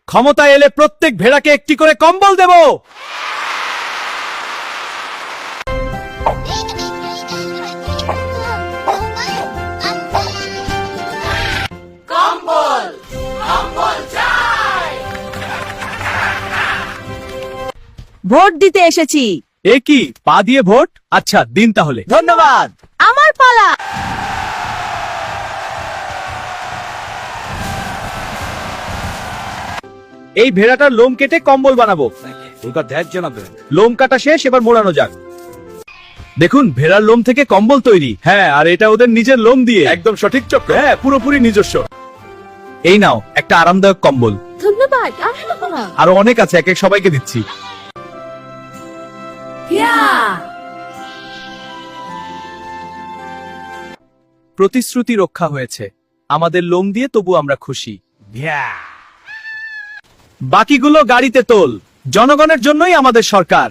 ক্ষমতায় এলে প্রত্যেক ভেড়াকে একটি করে কম্বল দেব। ভোট দিতে এসেছি। এ কি, পা দিয়ে ভোট? আচ্ছা দিন তাহলে। ধন্যবাদ। আমার পালা। এই ভেড়াটার লোম কেটে কম্বল বানাবো। লোম কাটা শেষ, এবার মোড়ানো যাক। দেখুন, ভেড়ার লোম থেকে কম্বল তৈরি। হ্যাঁ, আর এটা ওদের নিজের লোম দিয়ে। একদম সঠিক চক্র। হ্যাঁ, পুরোপুরি নিজস্ব। এই নাও একটা আরামদায়ক কম্বল। ধন্যবাদ। আরো অনেক আছে, এক এক সবাইকে দিচ্ছি। প্রতিশ্রুতি রক্ষা হয়েছে। আমাদের লোম দিয়ে তবু আমরা খুশি। বাকিগুলো গাড়িতে তোল। জনগণের জন্যই আমাদের সরকার।